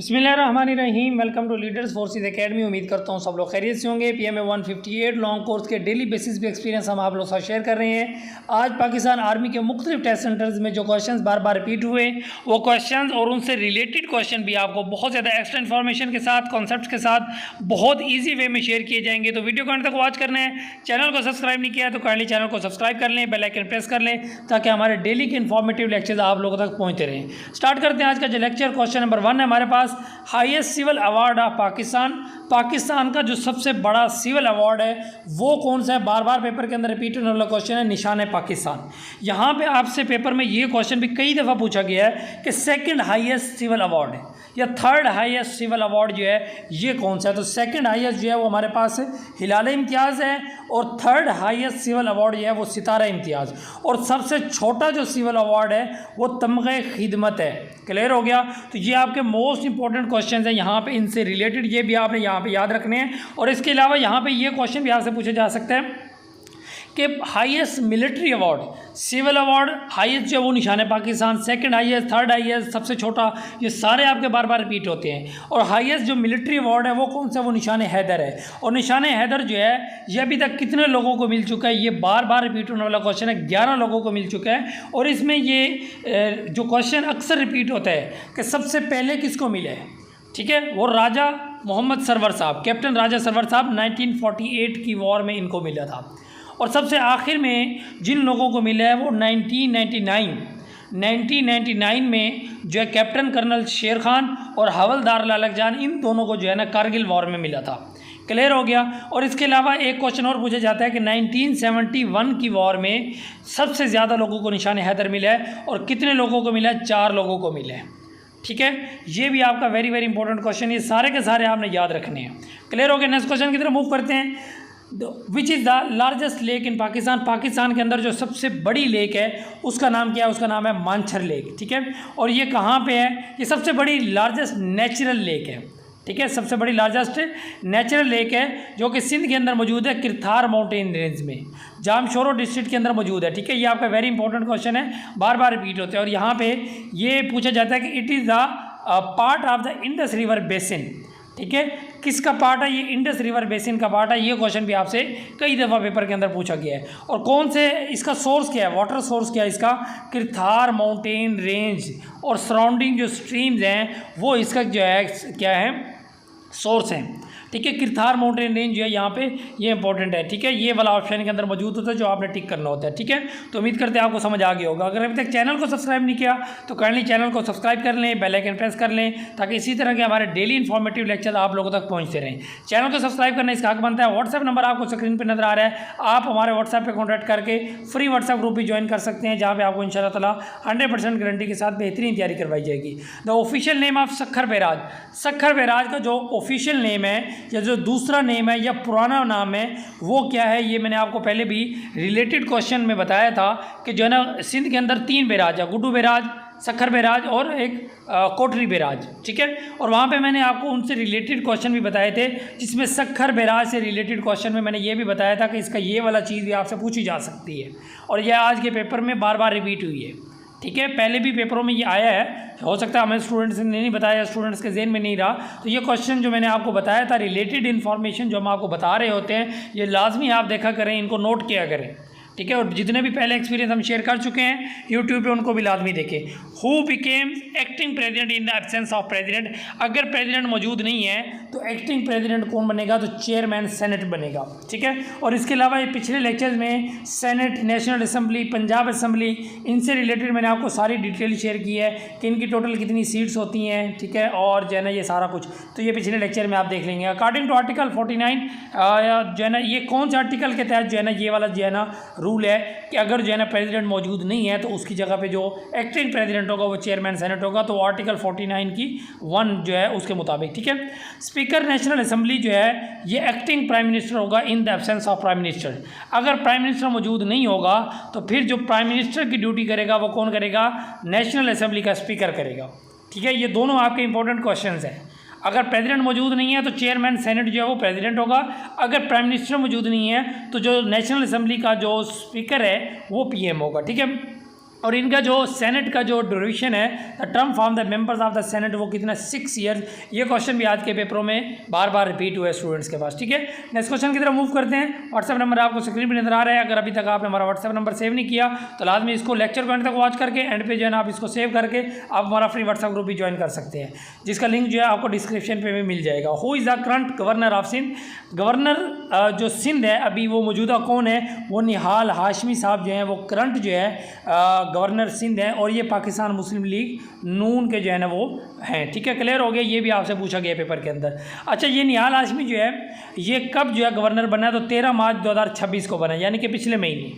बिस्मिल्लाहिर्रहमानिर्रहीम। Welcome to leaders forces academy. उम्मीद करता हूँ सब लोग खैरियत से होंगे। पीएमए 158 लॉन्ग कोर्स के डेली बेसिस पे एक्सपीरियंस हम आप लोग साथ शेयर कर रहे हैं। आज पाकिस्तान आर्मी के मुख्तलिफ टेस्ट सेंटर्स में जो क्वेश्चंस बार बार रिपीट हुए वो क्वेश्चंस और उनसे रिलेटेड क्वेश्चन भी आपको बहुत ज़्यादा एक्स्ट्रा इन्फॉर्मेशन के साथ, कॉन्सेप्ट के साथ बहुत ईजी वे में शेयर किए जाएंगे। तो वीडियो को अंत तक वॉच करना है। चैनल को सब्सक्राइब नहीं किया तो काइंडली चैनल को सब्सक्राइब कर लें, बेल आइकन प्रेस कर लें ताकि हमारे डेली के इन्फॉर्मेटिव लेक्चर्स आप लोगों तक पहुँचते रहें। स्टार्ट करते हैं आज का जो लेक्चर। क्वेश्चन नंबर 1 है हमारे पास, highest civil award of Pakistan. Pakistan का जो सबसे बड़ा सिविल अवार्ड है वो कौन सा है? बार बार पेपर के अंदर रिपीट होने वाला क्वेश्चन है, निशान पाकिस्तान। यहाँ पे आपसे पेपर में ये क्वेश्चन भी कई दफ़ा पूछा गया है कि सेकंड हाईएस्ट सिविल अवार्ड है या थर्ड हाईएस्ट सिविल अवार्ड जो है ये कौन सा है। तो सेकंड हाईएस्ट जो है वो हमारे पास हिलाल इम्तियाज़ है और थर्ड हाईएस्ट सिविल अवार्ड जो है वो सितारा इम्तियाज़, और सबसे छोटा जो सिविल अवार्ड है वो तमग़े खिदमत है। क्लियर हो गया? तो ये आपके मोस्ट इंपॉर्टेंट क्वेश्चन हैं यहाँ पे, इनसे रिलेटेड ये भी आपने यहाँ पे याद रखने हैं। और इसके अलावा यहाँ पे ये क्वेश्चन भी आपसे पूछे जा सकते हैं कि highest military award, civil award highest जो है वो Nishan Pakistan, second highest, third highest, सबसे छोटा, ये सारे आपके बार बार रिपीट होते हैं। और हाईएस्ट जो मिलिट्री अवार्ड है वो कौन सा? वो निशान हैदर है। और निशान हैदर जो है ये अभी तक कितने लोगों को मिल चुका है? ये बार बार रिपीट होने वाला क्वेश्चन है, 11 लोगों को मिल चुका है। और इसमें ये जो क्वेश्चन अक्सर रिपीट होता है कि सबसे पहले किसको मिला है, ठीक है, वो राजा मोहम्मद सरवर साहब, कैप्टन राजा सरवर साहब 1948 की वॉर में इनको मिला था। और सबसे आखिर में जिन लोगों को मिला है वो 1999 में जो है कैप्टन कर्नल शेर खान और हवलदार लालक जान, इन दोनों को जो है ना कारगिल वॉर में मिला था। क्लियर हो गया? और इसके अलावा एक क्वेश्चन और पूछा जाता है कि 1971 की वॉर में सबसे ज़्यादा लोगों को निशान हैदर मिला है और कितने लोगों को मिला है? 4 लोगों को मिला है। ठीक है, ये भी आपका वेरी वेरी इंपॉर्टेंट क्वेश्चन, ये सारे के सारे आपने याद रखने हैं। क्लियर हो गया? नेक्स्ट क्वेश्चन की तरफ मूव करते हैं। Which is the largest lake in Pakistan. Pakistan के अंदर जो सबसे बड़ी लेक है उसका नाम क्या है? उसका नाम है मानछर लेक। ठीक है, और ये कहाँ पे है? ये सबसे बड़ी लार्जेस्ट नेचुरल लेक है। ठीक है, सबसे बड़ी लार्जेस्ट नेचुरल लेक है जो कि सिंध के अंदर मौजूद है, किरथार माउंटेन रेंज में, जामशोरो डिस्ट्रिक्ट के अंदर मौजूद है। ठीक है, ये आपका वेरी इंपॉर्टेंट क्वेश्चन है, बार बार रिपीट होते हैं। और यहाँ पे ये पूछा जाता है कि it is the part of the Indus river basin. ठीक है, किसका पार्ट है? ये इंडस रिवर बेसिन का पार्ट है। ये क्वेश्चन भी आपसे कई दफ़ा पेपर के अंदर पूछा गया है। और कौन से, इसका सोर्स क्या है, वाटर सोर्स क्या है इसका? किरथार माउंटेन रेंज और सराउंडिंग जो स्ट्रीम्स हैं वो इसका जो है क्या है? सोर्स हैं। ठीक है, किरथार माउंटेन रेंज जो है यहाँ पे ये इंपॉर्टेंट है। ठीक है, ये वाला ऑप्शन के अंदर मौजूद होता है जो आपने टिक करना होता है। ठीक है, तो उम्मीद करते हैं आपको समझ आ गया होगा। अगर अभी तक चैनल को सब्सक्राइब नहीं किया तो काइंडली चैनल को सब्सक्राइब कर लें, बेल आइकन प्रेस कर लें ताकि इसी तरह के हमारे डेली इन्फॉर्मेटिव लेक्चर आप लोगों तक पहुँचते रहें। चैनल को सब्सक्राइब करना इसका हक बनता है। व्हाट्सएप नंबर आपको स्क्रीन पर नजर आ रहा है, आप हमारे व्हाट्सएप पर कॉन्टैक्ट करके फ्री व्हाट्सएप ग्रुप भी ज्वाइन कर सकते हैं जहाँ पर आपको इंशाअल्लाह ताला 100% गारंटी के साथ बेहतरीन तैयारी करवाई जाएगी। The official name of Sukkur barrage. Sukkur barrage का जो ऑफिशियल नेम है या जो दूसरा नेम है या पुराना नाम है वो क्या है? ये मैंने आपको पहले भी रिलेटेड क्वेश्चन में बताया था कि जो है ना सिंध के अंदर 3 बैराज है, गुड्डू बैराज, सखर बैराज और एक कोटरी बैराज। ठीक है, और वहाँ पे मैंने आपको उनसे रिलेटेड क्वेश्चन भी बताए थे, जिसमें सखर बैराज से रिलेटेड क्वेश्चन में मैंने ये भी बताया था कि इसका ये वाला चीज़ भी आपसे पूछी जा सकती है और यह आज के पेपर में बार बार रिपीट हुई है। ठीक है, पहले भी पेपरों में ये आया है, हो सकता है हमें स्टूडेंट्स ने नहीं बताया, स्टूडेंट्स के ज़हन में नहीं रहा। तो ये क्वेश्चन जो मैंने आपको बताया था, रिलेटेड इन्फॉर्मेशन जो हम आपको बता रहे होते हैं, ये लाजमी आप देखा करें, इनको नोट किया करें। ठीक है, और जितने भी पहले एक्सपीरियंस हम शेयर कर चुके हैं यूट्यूब पे उनको भी लाजमी देखें। Who became acting president in the absence of president. अगर प्रेसिडेंट मौजूद नहीं है तो एक्टिंग प्रेसिडेंट कौन बनेगा? तो चेयरमैन सेनेट बनेगा। ठीक है, और इसके अलावा ये पिछले लेक्चर्स में senate, national assembly, Punjab assembly, इनसे रिलेटेड मैंने आपको सारी डिटेल शेयर की है कि इनकी टोटल कितनी सीट्स होती हैं। ठीक है, और जो है ना ये सारा कुछ तो ये पिछले लेक्चर में आप देख लेंगे। अकॉर्डिंग टू आर्टिकल 49 जो है ना, ये कौन सा आर्टिकल के तहत जो है ना ये वाला जो है ना रूल है कि अगर जो है ना प्रेसिडेंट मौजूद नहीं है तो उसकी जगह पे जो एक्टिंग प्रेसिडेंट होगा वो चेयरमैन सेनेट होगा। तो आर्टिकल 49 की 1 जो है उसके मुताबिक। ठीक है, स्पीकर नेशनल असम्बली जो है ये एक्टिंग प्राइम मिनिस्टर होगा in the absence of prime minister. अगर प्राइम मिनिस्टर मौजूद नहीं होगा तो फिर जो प्राइम मिनिस्टर की ड्यूटी करेगा वो कौन करेगा? नेशनल असम्बली का स्पीकर करेगा। ठीक है, ये दोनों आपके इंपॉर्टेंट क्वेश्चन हैं। अगर प्रेसिडेंट मौजूद नहीं है तो चेयरमैन सेनेट जो है वो प्रेसिडेंट होगा। अगर प्राइम मिनिस्टर मौजूद नहीं है तो जो नेशनल असम्बली का जो स्पीकर है वो पीएम होगा। ठीक है, और इनका जो सेनेट का जो ड्यूरेशन है, the term form the members of the senate, वो कितना 6 ईयर्स। ये क्वेश्चन भी आज के पेपरों में बार बार रिपीट हुआ है स्टूडेंट्स के पास, ठीक है। नेक्स्ट क्वेश्चन की तरफ मूव करते हैं। व्हाट्सएप नंबर आपको स्क्रीन पर नजर आ रहा है। अगर अभी तक आपने हमारा व्हाट्सएप नंबर सेव नहीं किया तो लाजमी इसको लेक्चर को एंड तक वॉच करके एंड पे जो है ना आप इसको सेव करके आप हमारा फ्री व्हाट्सएप ग्रुप भी ज्वाइन कर सकते हैं, जिसका लिंक जो है आपको डिस्क्रिप्शन पे भी मिल जाएगा। Who is the current governor of Sindh? Governor जो सिंध है अभी वो मौजूदा कौन है? वो निहाल हाशमी साहब जो हैं वो करंट जो है गवर्नर सिंध है, और ये पाकिस्तान मुस्लिम लीग नून के जो है ना वो हैं, ठीक है। क्लियर हो गया, ये भी आपसे पूछा गया पेपर के अंदर। अच्छा, ये निहाल हाशमी जो है ये कब जो है गवर्नर बना? तो 13 मार्च 2026 को बना, यानी कि पिछले महीने,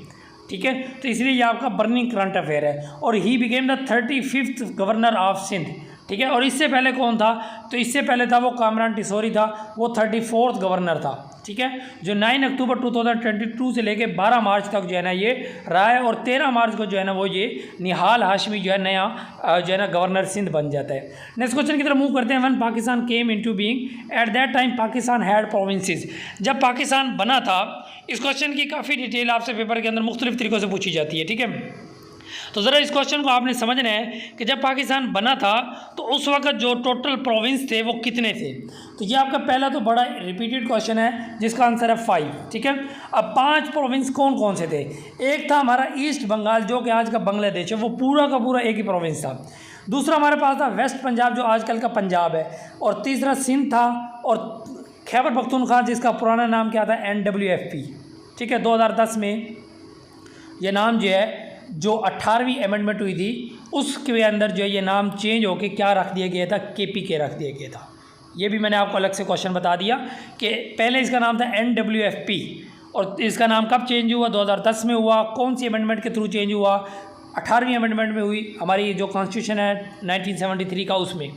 ठीक है। तो इसलिए ये आपका बर्निंग करंट अफेयर है। और he became the 35th governor of Sindh, ठीक है। और इससे पहले कौन था? तो इससे पहले था वो कामरान टिसोरी था, वो 34th गवर्नर था, ठीक है, जो 9 अक्टूबर 2022 से लेके 12 मार्च तक जो है ना ये रहा है। और 13 मार्च को जो है ना वो ये निहाल हाशमी जो है नया जो है ना गवर्नर सिंध बन जाता है। नेक्स्ट क्वेश्चन की तरफ मूव करते हैं। When Pakistan came into being, at that time Pakistan had provinces. जब पाकिस्तान बना था, इस क्वेश्चन की काफ़ी डिटेल आपसे पेपर के अंदर मुख्तलिफ तरीक़ों से पूछी जाती है, ठीक है। तो ज़रा इस क्वेश्चन को आपने समझना है कि जब पाकिस्तान बना था तो उस वक्त जो टोटल प्रोविंस थे वो कितने थे। तो ये आपका पहला तो बड़ा रिपीटेड क्वेश्चन है जिसका आंसर है 5, ठीक है। अब 5 प्रोविंस कौन कौन से थे? एक था हमारा ईस्ट बंगाल जो कि आज का बांग्लादेश है, वो पूरा का पूरा एक ही प्रोविंस था। दूसरा हमारे पास था वेस्ट पंजाब जो आजकल का पंजाब है। और तीसरा सिंध था, और खैबर पख्तूनख्वा जिसका पुराना नाम क्या था? NWFP, ठीक है। 2010 में ये नाम जो है जो 18वीं अमेंडमेंट हुई थी उसके अंदर जो है ये नाम चेंज होकर क्या रख दिया गया था? KPK रख दिया गया था। ये भी मैंने आपको अलग से क्वेश्चन बता दिया कि पहले इसका नाम था NWFP, और इसका नाम कब चेंज हुआ? 2010 में हुआ। कौन सी अमेंडमेंट के थ्रू चेंज हुआ? 18वीं अमेंडमेंट में हुई, हमारी जो कॉन्स्टिट्यूशन है 1973 का, उसमें।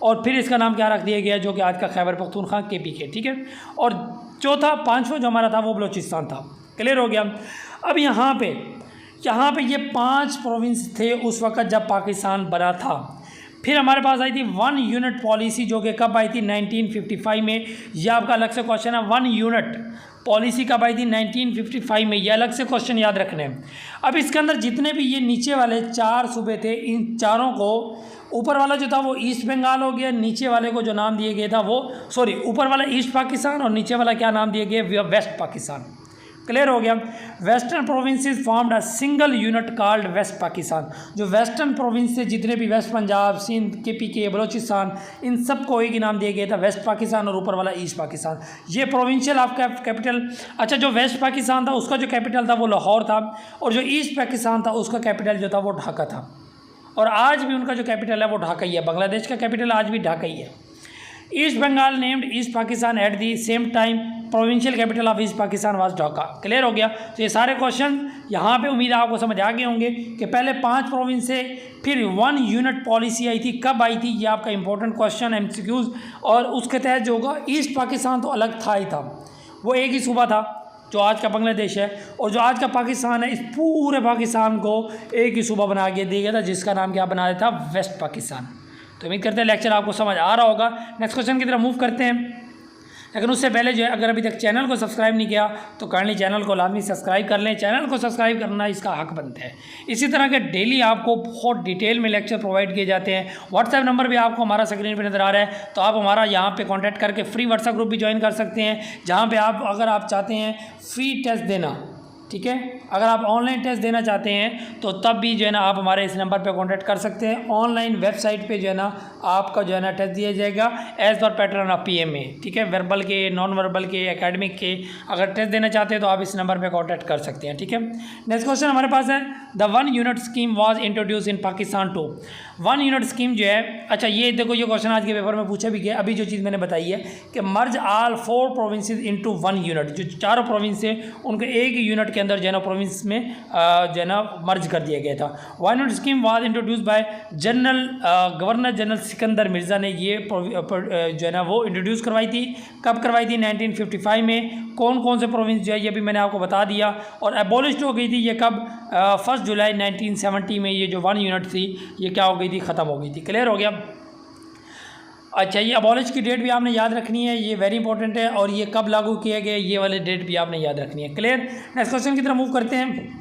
और फिर इसका नाम क्या रख दिया गया जो कि आज का खैबर पख्तूनख्वा KPK, ठीक है। और चौथा 5वां जो हमारा था वो बलोचिस्तान था। क्लियर हो गया। अब यहाँ पे ये 5 प्रोविंस थे उस वक़्त जब पाकिस्तान बना था। फिर हमारे पास आई थी 1 यूनिट पॉलिसी जो कि कब आई थी? 1955 में। यह आपका अलग से क्वेश्चन है, 1 यूनिट पॉलिसी कब आई थी? 1955 में। यह अलग से क्वेश्चन याद रखने हैं। अब इसके अंदर जितने भी ये नीचे वाले 4 सूबे थे, इन चारों को, ऊपर वाला जो था वो ईस्ट बंगाल हो गया, नीचे वाले को जो नाम दिया गया था वो, ऊपर वाला ईस्ट पाकिस्तान और नीचे वाला क्या नाम दिया गया? वेस्ट पाकिस्तान। क्लियर हो गया। Western provinces formed a single unit called west Pakistan. जो वेस्टर्न प्रोविंस थे जितने भी, वेस्ट पंजाब, सिंध, KPK, बलोचिस्तान, इन सब को एक ही नाम दिया गया था, वेस्ट पाकिस्तान, और ऊपर वाला ईस्ट पाकिस्तान। ये प्रोविंशियल आपका कैपिटल। अच्छा, जो वेस्ट पाकिस्तान था उसका जो कैपिटल था वो लाहौर था, और जो ईस्ट पाकिस्तान था उसका कैपिटल जो था वो ढाका था। और आज भी उनका जो कैपिटल है वो ढाका ही है। बांग्लादेश का कैपिटल आज भी ढाका ही है। East Bengal named east Pakistan at the same time, provincial capital of east Pakistan was Dhaka. Clear हो गया। तो ये सारे क्वेश्चन यहाँ पे उम्मीद आपको समझ आ गए होंगे कि पहले 5 प्रोविंस से, फिर 1 यूनिट पॉलिसी आई थी, कब आई थी? ये आपका इंपॉर्टेंट क्वेश्चन MCQs। और उसके तहत जो होगा, ईस्ट पाकिस्तान तो अलग था ही था, वो एक ही सूबा था जो आज का बांग्लादेश है, और जो आज का पाकिस्तान है इस पूरे पाकिस्तान को एक ही सूबा बना के दिया गया था जिसका नाम क्या बना दिया था? वेस्ट पाकिस्तान। तो उम्मीद करते हैं लेक्चर आपको समझ आ रहा होगा। नेक्स्ट क्वेश्चन की तरफ मूव करते हैं। लेकिन उससे पहले जो है, अगर अभी तक चैनल को सब्सक्राइब नहीं किया तो काइंडली चैनल को लाजमी सब्सक्राइब कर लें। चैनल को सब्सक्राइब करना इसका हक बनता है। इसी तरह के डेली आपको बहुत डिटेल में लेक्चर प्रोवाइड किए जाते हैं। व्हाट्सएप नंबर भी आपको हमारा स्क्रीन पर नज़र आ रहा है, तो आप हमारा यहाँ पे कांटेक्ट करके फ्री व्हाट्सएप ग्रुप भी ज्वाइन कर सकते हैं, जहाँ पर आप, अगर आप चाहते हैं फ्री टेस्ट देना, ठीक है, अगर आप ऑनलाइन टेस्ट देना चाहते हैं तो तब भी जो है ना आप हमारे इस नंबर पे कांटेक्ट कर सकते हैं। ऑनलाइन वेबसाइट पे जो है ना आपका जो है ना टेस्ट दिया जाएगा as per pattern of PMA, ठीक है। वर्बल के, नॉन वर्बल के, एकेडमिक के अगर टेस्ट देना चाहते हैं तो आप इस नंबर पे कांटेक्ट कर सकते हैं, ठीक है। नेक्स्ट क्वेश्चन हमारे पास है, the 1 unit scheme was introduce in Pakistan to. 1 unit scheme जो है, अच्छा ये देखो, ये क्वेश्चन आज के पेपर में पूछा भी गया। अभी जो चीज़ मैंने बताई है कि मर्ज ऑल 4 प्रोविंसेस इनटू 1 यूनिट, जो चारों प्रोविंस है उनको एक ही यूनिट के अंदर जो है ना प्रोविंस में जो है ना मर्ज कर दिया गया था। 1 unit scheme was introduce by governor general Sikandar Mirza ने ये जो है ना वो इंट्रोड्यूस करवाई थी। कब करवाई थी? 1955 में। कौन कौन से प्रोविंस जो है ये भी मैंने आपको बता दिया। और एबॉलिश्ड हो गई थी ये कब? 1 जुलाई 1970 में ये जो 1 यूनिट थी ये क्या हो गई थी? ख़त्म हो गई थी। क्लियर हो गया। अच्छा, ये अबॉलिश की डेट भी आपने याद रखनी है, ये वेरी इंपॉर्टेंट है। और ये कब लागू किए गए, ये वाले डेट भी आपने याद रखनी है। क्लियर। नेक्स्ट क्वेश्चन की तरफ मूव करते हैं।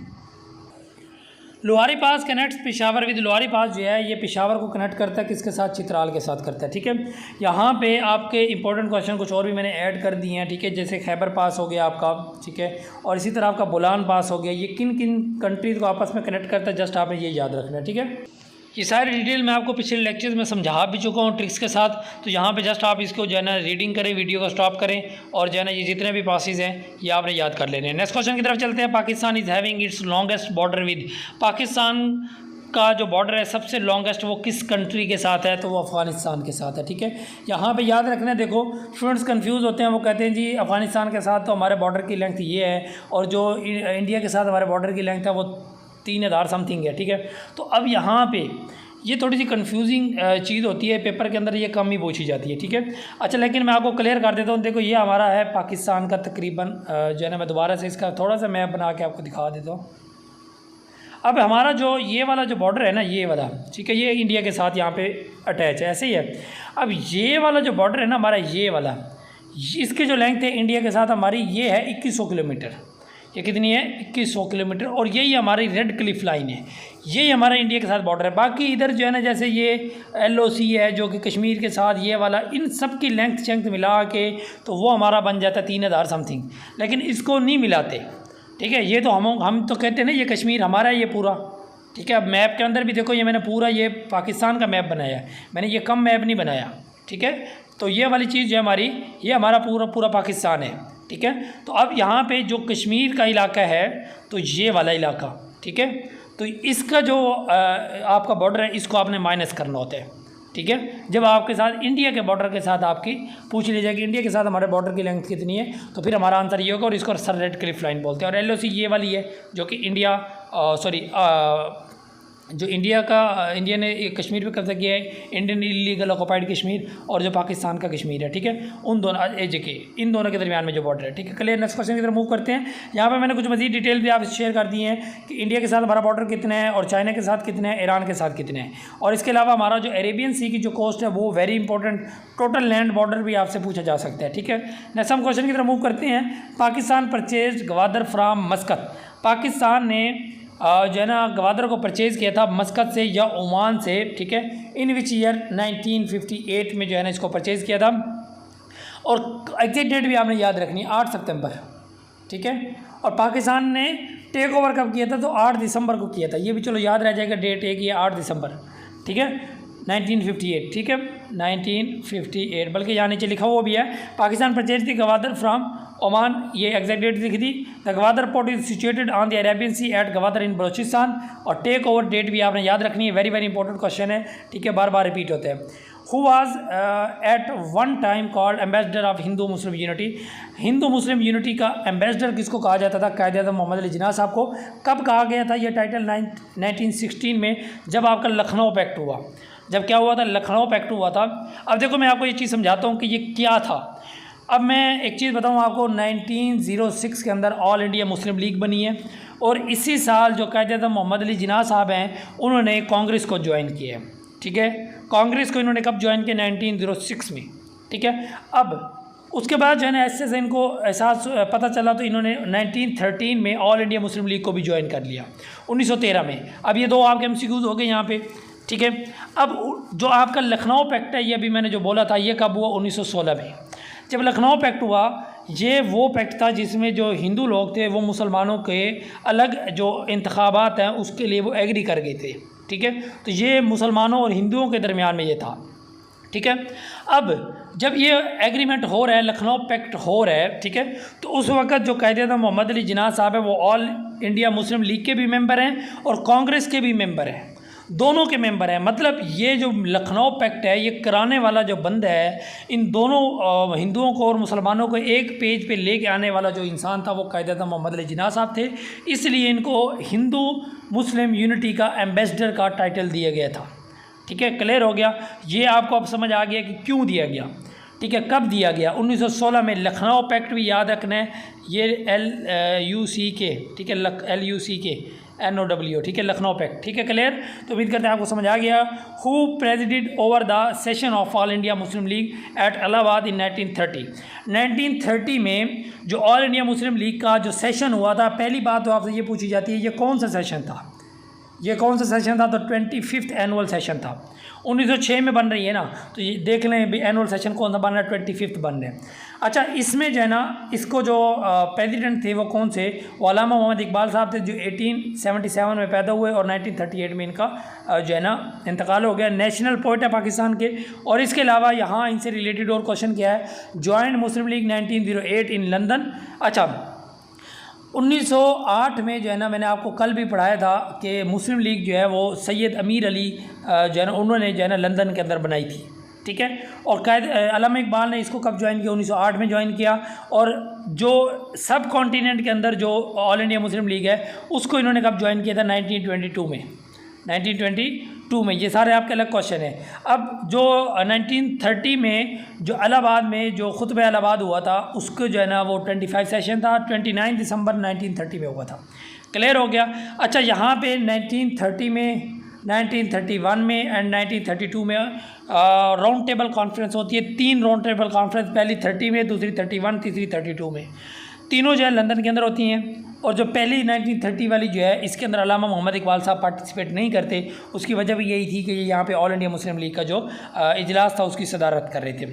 लोहारी पास कनेक्ट्स पेशावर विद, लोहारी पास जो है ये पेशावर को कनेक्ट करता है किसके साथ, चित्राल के साथ करता है। ठीक है, यहाँ पे आपके इंपॉर्टेंट क्वेश्चन कुछ और भी मैंने ऐड कर दिए हैं। ठीक है, जैसे खैबर पास हो गया आपका, ठीक है, और इसी तरह आपका बोलान पास हो गया। ये किन किन कंट्रीज़ को आपस में कनेक्ट करता है, जस्ट आपने ये याद रखना है। ठीक है, ये सारी डिटेल मैं आपको पिछले लेक्चर्स में समझा भी चुका हूँ ट्रिक्स के साथ। तो यहाँ पे जस्ट आप इसको जो है ना रीडिंग करें, वीडियो को स्टॉप करें, और जो है ना ये जितने भी पासेस हैं ये आपने याद कर लेने हैं। नेक्स्ट क्वेश्चन की तरफ चलते हैं। Pakistan is having its longest border with, Pakistan का जो बॉर्डर है सबसे लॉन्गेस्ट वो किस कंट्री के साथ है, तो वो अफ़गानिस्तान के साथ है। ठीक है, यहाँ पे याद रखना है। देखो स्टूडेंट्स कंफ्यूज होते हैं, वो कहते हैं जी अफ़गानिस्तान के साथ तो हमारे बॉर्डर की लेंथ ये है, और जो इंडिया के साथ हमारे बॉर्डर की लेंथ है वो 3000 समथिंग है। ठीक है, तो अब यहाँ पे ये थोड़ी सी कंफ्यूजिंग चीज़ होती है, पेपर के अंदर ये कम ही पूछी जाती है। ठीक है, अच्छा, लेकिन मैं आपको क्लियर कर देता हूँ। देखो ये हमारा है पाकिस्तान का तकरीबन जो है ना, मैं दोबारा से इसका थोड़ा सा मैप बना के आपको दिखा देता हूँ। अब हमारा जो ये वाला जो बॉर्डर है ना, ये वाला, ठीक है, ये इंडिया के साथ यहाँ पे अटैच है, ऐसे ही है। अब ये वाला जो बॉर्डर है ना हमारा, ये वाला, इसकी जो लेंथ है इंडिया के साथ हमारी ये है 2100 किलोमीटर। ये कितनी है, 2100 किलोमीटर, और यही हमारी रेड क्लिफ लाइन है, यही हमारा इंडिया के साथ बॉर्डर है। बाकी इधर जो है ना, जैसे ये LOC है जो कि कश्मीर के साथ, ये वाला, इन सब की लेंथ चेंथ मिला के तो वो हमारा बन जाता है 3000 समथिंग, लेकिन इसको नहीं मिलाते। ठीक है, ये तो हम तो कहते हैं ना ये कश्मीर हमारा है ये पूरा। ठीक है, अब मैप के अंदर भी देखो ये मैंने पूरा ये पाकिस्तान का मैप बनाया है, मैंने ये कम मैप नहीं बनाया। ठीक है, तो ये वाली चीज़ जो हमारी, ये हमारा पूरा पाकिस्तान है। ठीक है, तो अब यहाँ पे जो कश्मीर का इलाका है तो ये वाला इलाका, ठीक है, तो इसका जो आपका बॉर्डर है इसको आपने माइनस करना होता है। ठीक है, जब आपके साथ इंडिया के बॉर्डर के साथ आपकी पूछ ली जाएगी इंडिया के साथ हमारे बॉर्डर की लेंथ कितनी है, तो फिर हमारा आंसर ये होगा, और इसको सर रेड क्लिफ लाइन बोलते हैं। और LOC ये वाली है जो कि इंडिया जो इंडिया ने कश्मीर पे कब्जा किया है, इंडियन इलीगल ऑक्युपाइड कश्मीर, और जो पाकिस्तान का कश्मीर है। ठीक है, उन दोनों इन दोनों के दरमियान में जो बॉर्डर है। ठीक है, क्लियर। नेक्स्ट क्वेश्चन की तरफ मूव करते हैं। यहाँ पे मैंने कुछ मजीद डिटेल भी आप शेयर कर दी हैं कि इंडिया के साथ हमारा बॉर्डर कितने हैं, और चाइना के साथ कितने हैं, ईरान के साथ कितने हैं, और इसके अलावा हमारा जो अरेबियन सी की जो कोस्ट है वो very important, total land border भी आपसे पूछा जा सकता है। ठीक है, नेक्स्ट हम क्वेश्चन की तरफ मूव करते हैं। पाकिस्तान परचेज गवादर फ्राम मस्कत, पाकिस्तान ने जो है ना गवादर को परचेज़ किया था मस्कत से या ओमान से। ठीक है, इन विच ईयर 1958 में जो है ना इसको परचेज़ किया था, और एग्जैक्ट डेट भी आपने याद रखनी, 8 सितंबर। ठीक है, और पाकिस्तान ने टेक ओवर कब किया था, तो 8 दिसंबर को किया था। ये भी चलो याद रह जाएगा, डेट एक ये 8 दिसंबर। ठीक है, 1958। ठीक है, 1958, बल्कि यहाँ नीचे लिखा हुआ भी है, Pakistan purchase the Gwadar from Oman, ये एग्जैक्ट डेट लिखी थी। The Gwadar port is situated on the Arabian sea at Gwadar in Balochistan, और टेक ओवर डेट भी आपने याद रखनी है, वेरी वेरी इंपॉर्टेंट क्वेश्चन है। ठीक है, बार बार रिपीट होते हैं। Who was at one time called ambassador of Hindu Muslim unity, Hindu Muslim unity का एम्बेसडर किसको कहा जाता था, कायदे-ए-आज़म मोहम्मद अली जिन्ना साहब को। कब कहा गया था ये टाइटल, 1916 में, जब आपका लखनऊ पैक्ट हुआ। जब क्या हुआ था, लखनऊ पैक्ट हुआ था। अब देखो मैं आपको ये चीज़ समझाता हूँ कि ये क्या था। अब मैं एक चीज़ बताऊँ आपको, 1906 के अंदर ऑल इंडिया मुस्लिम लीग बनी है, और इसी साल जो कायदे-ए-आज़म मोहम्मद अली जिन्ना साहब हैं उन्होंने कांग्रेस को ज्वाइन किया है। ठीक है, कांग्रेस को इन्होंने कब ज्वाइन किया, 1906 में। ठीक है, अब उसके बाद जो है ना ऐसे इनको एहसास पता चला, तो इन्होंने 1913 में ऑल इंडिया मुस्लिम लीग को भी ज्वाइन कर लिया, 1913 में। अब ये दो आपके MCQs हो गए यहाँ पे। ठीक है, अब जो आपका लखनऊ पैक्ट है, ये अभी मैंने जो बोला था, ये कब हुआ, 1916 में। जब लखनऊ पैक्ट हुआ, ये वो पैक्ट था जिसमें जो हिंदू लोग थे वो मुसलमानों के अलग जो इंतखाबात हैं उसके लिए वो एग्री कर गए थे। ठीक है, तो ये मुसलमानों और हिंदुओं के दरमियान में ये था। ठीक है, अब जब ये एग्रीमेंट हो रहा है, लखनऊ पैक्ट हो रहा है, ठीक है, तो उस वक्त जो कायदे-ए-आज़म मोहम्मद अली जिन्ना साहब है वो ऑल इंडिया मुस्लिम लीग के भी मेंबर हैं और कांग्रेस के भी मेंबर हैं, दोनों के मेंबर हैं। मतलब ये जो लखनऊ पैक्ट है, ये कराने वाला जो बंदा है, इन दोनों हिंदुओं को और मुसलमानों को एक पेज पे लेके आने वाला जो इंसान था वो कायदे-ए-आज़म मोहम्मद अली जिन्ना साहब थे। इसलिए इनको हिंदू मुस्लिम यूनिटी का एम्बेसडर का टाइटल दिया गया था। ठीक है, क्लियर हो गया। ये आपको अब समझ आ गया कि क्यों दिया गया। ठीक है, कब दिया गया, 1916 में। लखनऊ पैक्ट भी याद रखना है, ये LUCK, ठीक है, LUCK NOW, ठीक है, लखनऊ पैक्ट। ठीक है, क्लियर। तो उम्मीद करते हैं आपको समझ आ गया। Who president over the session of All India Muslim League at Allahabad in 1930 में जो ऑल इंडिया मुस्लिम लीग का जो सेशन हुआ था, पहली बात तो आपसे ये पूछी जाती है ये कौन सा सेशन था। ये कौन सा सेशन था? तो 25th एनुअल सेशन था। 1906 में बन रही है ना, तो ये देख लें भी एनुअल सेशन कौन सा बन रहा है, 25th बन रहे हैं। अच्छा, इसमें जो है ना, इसको जो प्रेसिडेंट थे वो कौन से? वो अल्लामा मोहम्मद इकबाल साहब थे, जो 1877 में पैदा हुए और 1938 में इनका जो है ना इंतकाल हो गया। नेशनल पोएट है पाकिस्तान के। और इसके अलावा यहाँ इनसे रिलेटेड और क्वेश्चन क्या है? Joint Muslim league 1908 in London. अच्छा, 1908 में जो है ना, मैंने आपको कल भी पढ़ाया था कि मुस्लिम लीग जो है वो सैयद अमीर अली जो है ना, उन्होंने जो है ना लंदन के अंदर बनाई थी, ठीक है। और कायद अल्लामा इकबाल ने इसको कब ज्वाइन किया? 1908 में ज्वाइन किया। और जो सब कॉन्टिनेंट के अंदर जो ऑल इंडिया मुस्लिम लीग है उसको इन्होंने कब ज्वाइन किया था? 1922 में। 1922 में। ये सारे आपके अलग क्वेश्चन हैं। अब जो 1930 में जो इलाहाबाद में जो खुतबा इलाहाबाद हुआ था उसको जो है ना वो 25 सेशन था, 29 दिसंबर 1930 में हुआ था। क्लियर हो गया? अच्छा, यहाँ पे 1930 में, 1931 में एंड 1932 में राउंड टेबल कॉन्फ्रेंस होती है। 3 राउंड टेबल कॉन्फ्रेंस, पहली 30 में, दूसरी 31, तीसरी 32 में। तीनों जो है लंदन के अंदर होती हैं। और जो पहली 1930 वाली जो है इसके अंदर अल्लामा मोहम्मद इकबाल साहब पार्टिसिपेट नहीं करते। उसकी वजह भी यही थी कि ये यहाँ पे ऑल इंडिया मुस्लिम लीग का जो इजलास था उसकी सदारत कर रहे थे।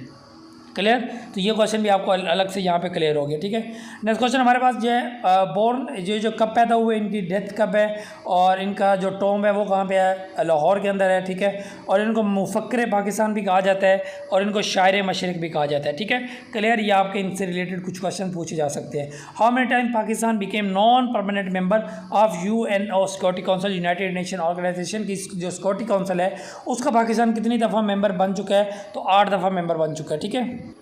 क्लियर? तो ये क्वेश्चन भी आपको अलग से यहाँ पे क्लियर हो गया, ठीक है। नेक्स्ट क्वेश्चन हमारे पास जो है बोर्न जो कब पैदा हुए, इनकी डेथ कब है और इनका जो टॉम्ब है वो कहाँ पे है? लाहौर के अंदर है, ठीक है। और इनको मुफक्र पाकिस्तान भी कहा जाता है और इनको शायर मशरिक भी कहा जाता है, ठीक है। क्लियर? ये आपके इनसे रिलेटेड कुछ क्वेश्चन पूछे जा सकते हैं। How many time Pakistan became non permanent member of UN security council, united nation organization की जो सिक्योरिटी काउंसिल है उसका पाकिस्तान कितनी दफ़ा मेंबर बन चुका है? तो 8 दफ़ा मेंबर बन चुका है, ठीक है।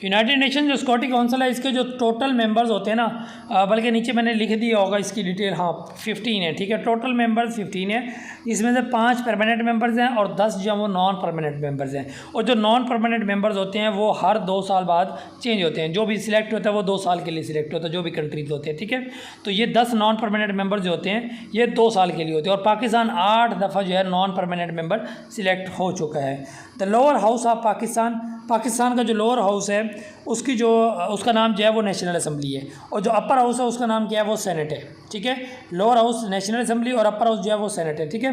यूनाइटेड नेशन जो सिक्योरिटी काउंसिल है इसके जो टोटल मेंबर्स होते हैं ना, बल्कि नीचे मैंने लिख दिया होगा इसकी डिटेल, हाँ 15 है, ठीक है। टोटल मेंबर्स 15 है, इसमें से 5 परमानेंट मेंबर्स हैं और 10 जो वो नॉन परमानेंट मेंबर्स हैं। और जो नॉन परमानेंट मेंबर्स होते हैं वो हर 2 साल बाद चेंज होते हैं। जो भी सिलेक्ट होता है वो 2 साल के लिए सिलेक्ट होता है, जो भी कंट्रीज होते हैं, ठीक है। तो ये 10 नॉन परमानेंट मेंबर्स जो होते हैं ये 2 साल के लिए होते हैं। और पाकिस्तान 8 दफ़ा जो है नॉन परमानेंट मेंबर सिलेक्ट हो चुका है। The lower house of Pakistan, Pakistan का जो लोअर हाउस है उसकी जो उसका नाम जो है वो नेशनल असम्बली है। और जो अपर हाउस है उसका नाम क्या है? वो सेनेट है, ठीक है। लोअर हाउस नेशनल असम्बली और अपर हाउस जो है वो सेनेट है, ठीक है।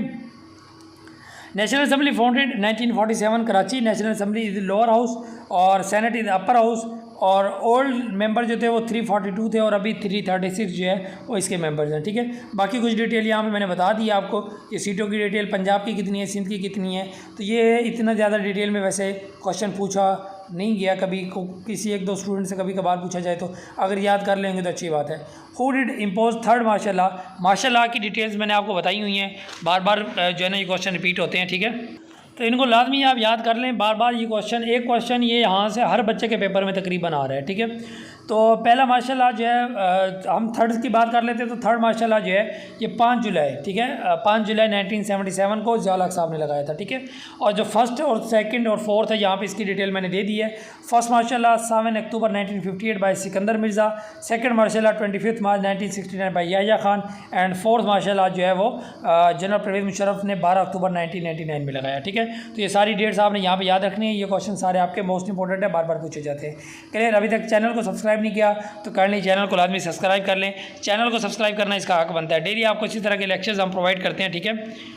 National assembly founded 1947 Karachi, national assembly is the lower house और senate is the upper house. और ओल्ड मेंबर जो थे वो 342 थे और अभी 336 जो है वो इसके मेंबर्स हैं, ठीक है। बाकी कुछ डिटेल यहाँ पे मैंने बता दी आपको। ये सीटों की डिटेल पंजाब की कितनी है, सिंध की कितनी है, तो ये इतना ज़्यादा डिटेल में वैसे क्वेश्चन पूछा नहीं गया कभी को, किसी 1-2 स्टूडेंट से कभी कभार पूछा जाए तो अगर याद कर लेंगे तो अच्छी बात है। Who did impose third martial law, martial law की डिटेल्स मैंने आपको बताई हुई हैं, बार बार जो है ना ये क्वेश्चन रिपीट होते हैं, ठीक है। तो इनको लाजमी आप याद कर लें, बार बार ये क्वेश्चन, एक क्वेश्चन ये यहाँ से हर बच्चे के पेपर में तकरीबन आ रहा है, ठीक है। तो पहला मार्शल लॉ जो है हम थर्ड की बात कर लेते हैं। तो थर्ड मार्शल लॉ जो है ये 5 जुलाई, ठीक है, 5 जुलाई 1977 को ज़िया हक साहब ने लगाया था, ठीक है। और जो फर्स्ट और सेकंड और फोर्थ है यहाँ पे इसकी डिटेल मैंने दे दी है। First martial law 7 October 1958 by Sikandar Mirza, second martial law 25 March 1969 by Yahya Khan and fourth martial law जो है वो जनरल परवेज़ मुशर्रफ ने 12 अक्टूबर 1999 में लगाया, ठीक है। तो ये सारी डेट्स आपने यहाँ पे याद रखनी है। ये क्वेश्चन सारे आपके मोस्ट इंपॉर्टेंट है, बार बार पूछे जाते हैं। क्लियर? अभी तक चैनल को सब्सक्राइब नहीं किया तो कर लें, चैनल को लाजमी सब्सक्राइब कर लें। चैनल को सब्सक्राइब करना इसका हक बनता है। डेली आपको इसी तरह के लेक्चर्स हम प्रोवाइड करते हैं, ठीक है।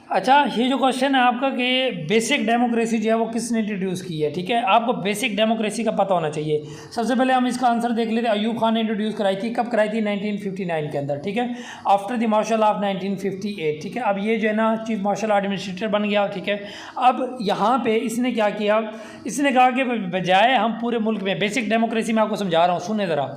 अच्छा, ये जो क्वेश्चन है आपका कि बेसिक डेमोक्रेसी जो है वो किसने इंट्रोड्यूस की है, ठीक है। आपको बेसिक डेमोक्रेसी का पता होना चाहिए। सबसे पहले हम इसका आंसर देख लेते हैं। अयूब खान ने इंट्रोड्यूस कराई थी, कब कराई थी? 1959 के अंदर, ठीक है, after the martial law of 1958, ठीक है। अब ये जो है ना चीफ मार्शल एडमिनिस्ट्रेटर बन गया, ठीक है। अब यहाँ पे इसने क्या किया? इसने कहा कि बजाय हम पूरे मुल्क में, बेसिक डेमोक्रेसी में आपको समझा रहा हूँ, सुने ज़रा।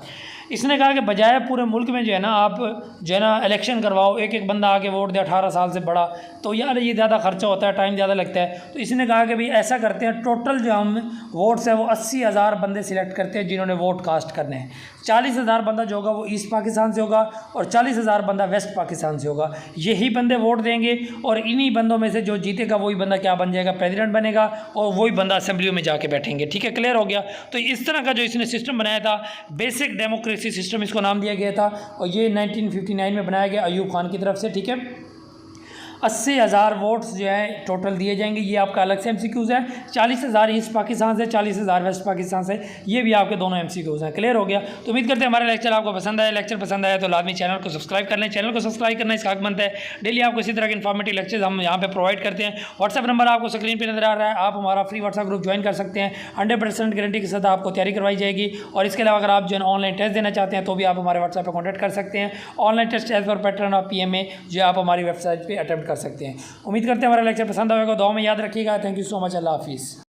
इसने कहा कि बजाय पूरे मुल्क में जो है ना आप जो है ना इलेक्शन करवाओ, एक एक बंदा आके वोट दे 18 साल से बड़ा, तो यार ये ज़्यादा खर्चा होता है, टाइम ज़्यादा लगता है। तो इसने कहा कि भाई ऐसा करते हैं, टोटल जो हम वोट्स है वो 80,000 बंदे सिलेक्ट करते हैं जिन्होंने वोट कास्ट करने हैं। 40,000 बंदा जो होगा वो ईस्ट पाकिस्तान से होगा और 40,000 बंदा वेस्ट पाकिस्तान से होगा। यही बंदे वोट देंगे और इन्हीं बंदों में से जो जीतेगा वही बंदा क्या बन जाएगा? प्रेसिडेंट बनेगा और वही बंदा असेंबलियों में जाके बैठेंगे, ठीक है। क्लियर हो गया? तो इस तरह का जो इसने सिस्टम बनाया था, बेसिक डेमोक्रेसी सिस्टम इसको नाम दिया गया था और ये 1959 में बनाया गया अयूब खान की तरफ से, ठीक है। 80,000 वोट्स जो है टोटल दिए जाएंगे। ये आपका अलग से MCQs है। 40,000 ईस्ट पाकिस्तान से, 40,000 वेस्ट पाकिस्तान से, ये भी आपके दोनों MCQs हैं। क्लियर हो गया? तो उम्मीद करते हैं हमारा लेक्चर आपको पसंद आया। लेक्चर पसंद आया तो लाजमी चैनल को सब्सक्राइब कर लें। चैनल को सब्सक्राइब करना इसका हक बनता है। डेली आपको इसी तरह के इन्फॉर्मेटिव लेक्चर्स हम यहाँ पे प्रोवाइड करते हैं। व्हाट्सएप नंबर आपको स्क्रीन पर नजर आ रहा है, आप हमारा फ्री व्हाट्सएप ग्रुप ज्वाइन कर सकते हैं। 100% गारंटी के साथ आपको तैयारी करवाई जाएगी। और इसके अलावा अगर आप जो है ऑनलाइन टेस्ट देना चाहते हैं तो भी आप हमारे व्हाट्सएप पर कॉन्टैक्ट कर सकते हैं। Online test as per pattern of PMA जो आप हमारी वेबसाइट पर अटैम्प्ट कर सकते हैं। उम्मीद करते हैं हमारा लेक्चर पसंद आएगा। दुआ में याद रखिएगा। Thank you so much. अल्लाह हाफिज़।